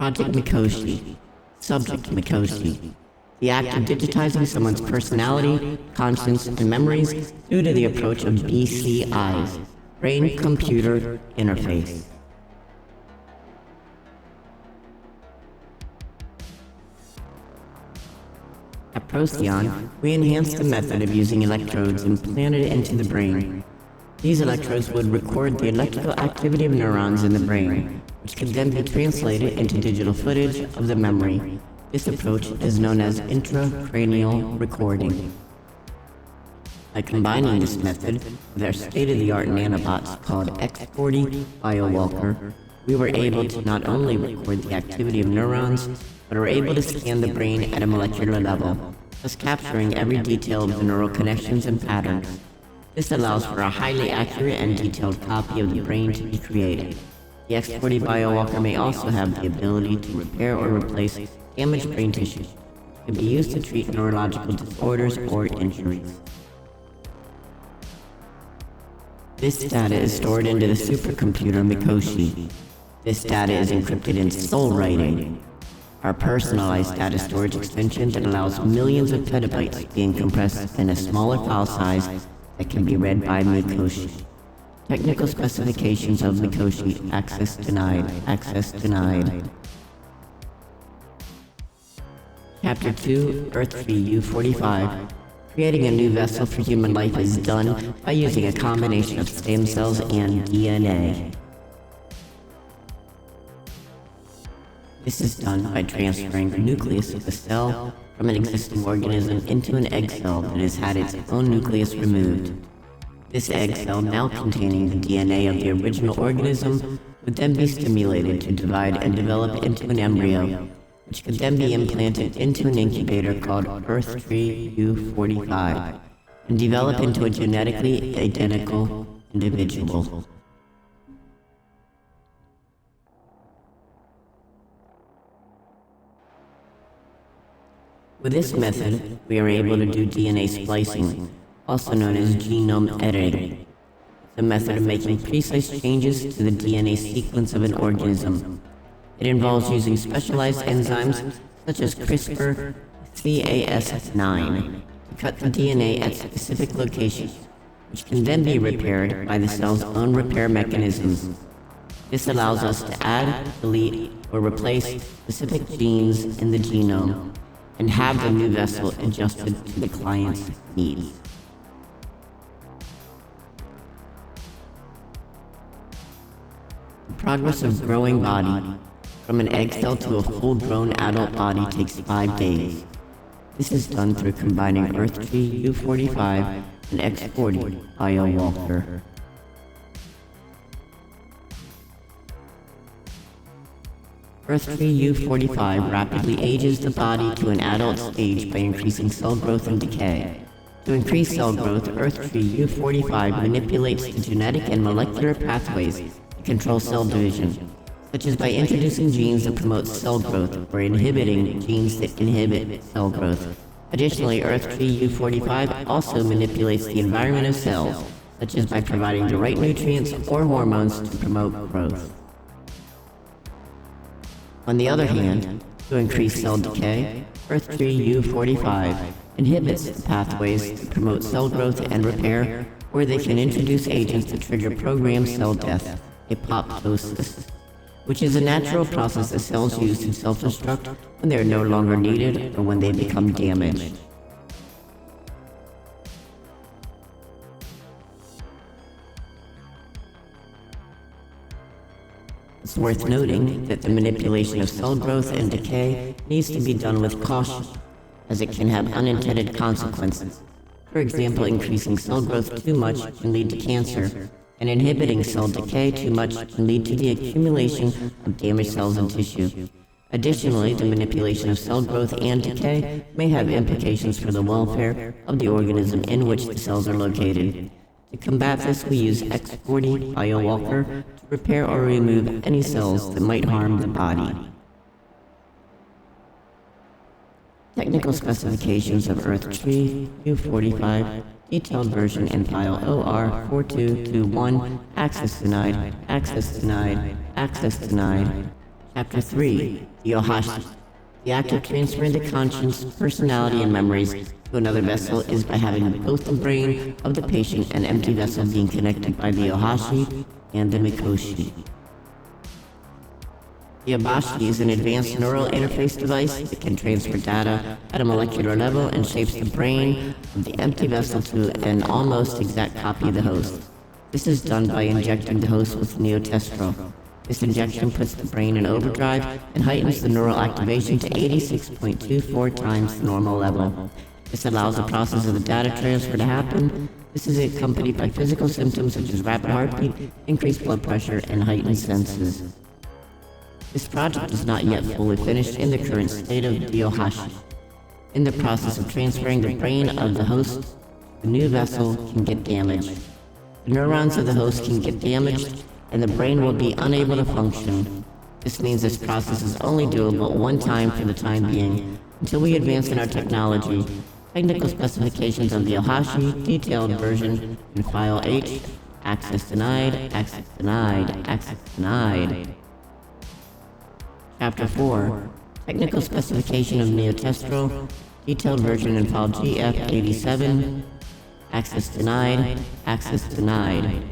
Project Mikoshi. Subject Mikoshi. The act of digitizing someone's personality, conscience, and memories due to the approach of BCI's, Brain-Computer Interface. At Procyon, we enhanced the method of using electrodes implanted into the brain. These electrodes would record the electrical activity of neurons in the brain, which could then be translated into digital footage of the memory. This approach is known as intracranial recording. By combining this method with our state-of-the-art nanobots called X40 BioWalker, we were able to not only record the activity of neurons, but are able to scan the brain at a molecular level, thus capturing every detail of the neural connections and patterns. This allows for a highly accurate and detailed copy of the brain to be created. The X40 BioWalker may also have the ability to repair or replace damaged brain tissue. It can be used to treat neurological disorders or injuries. This data is stored into the supercomputer Mikoshi. This data is encrypted in soul writing, our personalized data storage extension that allows millions of petabytes being compressed in a smaller file size that can be read by Mikoshi. Technical specifications of Mikoshi. Access denied. Access denied. Chapter 2, Earth-Free U45. Creating a new vessel for human life is done by using a combination of stem cells and DNA. This is done by transferring the nucleus of a cell from an existing organism into an egg cell that has had its own nucleus removed. This egg cell, now containing the DNA of the original organism, would then be stimulated to divide and develop into an embryo, which could then be implanted into an incubator called Earth-Free U45 and develop into a genetically identical individual. With this method, we are able to do DNA splicing, also known as genome editing. It's a method of making precise changes to the DNA sequence of an organism. It involves using specialized enzymes such as CRISPR-Cas9 to cut the DNA at specific locations, which can then be repaired by the cell's own repair mechanisms. This allows us to add, delete, or replace specific genes in the genome and have the new vessel adjusted to the client's needs. The progress of growing body from an egg cell to a full-grown adult body takes 5 days. This is done through combining Earth-Free U45 and X40 BioWalker. Earth-Free U45 rapidly ages the body to an adult stage by increasing cell growth and decay. To increase cell growth, Earth-Free U45 manipulates the genetic and molecular pathways that control cell division, such as by introducing genes that promote cell growth or inhibiting genes that inhibit cell growth. Additionally, Earth-Free U45 also manipulates the environment of cells, such as by providing the right nutrients or hormones to promote growth. On the other hand, to increase cell decay, Earth-Free U45 inhibits the pathways to promote cell growth and repair, or they can introduce agents that trigger programmed cell death, apoptosis, which is a natural process that cells use to self-destruct when they are no longer needed or when they become damaged. It's worth noting that the manipulation of cell growth and decay needs to be done with caution, as it can have unintended consequences. For example, increasing cell growth too much can lead to cancer, and inhibiting cell decay too much can lead to the accumulation of damaged cells and tissue. Additionally, the manipulation of cell growth and decay may have implications for the welfare of the organism in which the cells are located. To combat this, we use X40 BioWalker to repair or remove any cells that might harm the body. Technical specifications of Earth-Free U45, detailed version in file OR4221, access denied, access denied, access denied. Chapter 3. The Ohashi. The act of transferring the conscience, personality, and memories to another vessel is by having both the brain of the patient and empty vessel being connected by the Ohashi and the Mikoshi. The Ohashi is an advanced neural interface device that can transfer data at a molecular level and shapes the brain of the empty vessel to an almost exact copy of the host. This is done by injecting the host with neotestrol. This injection puts the brain in overdrive and heightens the neural activation to 86.24 times the normal level. This allows the process of the data transfer to happen. This is accompanied by physical symptoms such as rapid heartbeat, increased blood pressure, and heightened senses. This project is not yet fully finished in the current state of the Ohashi. In the process of transferring the brain of the host, the new vessel can get damaged. The neurons of the host can get damaged, and the brain will be unable to function. This means this process is only doable one time for the time being, until we advance in our technology. Technical specifications of the Ohashi, detailed version in File H, access denied, access denied, access denied. Chapter 4. Technical specification of neotestrol, detailed version in File GF87, access denied, access denied.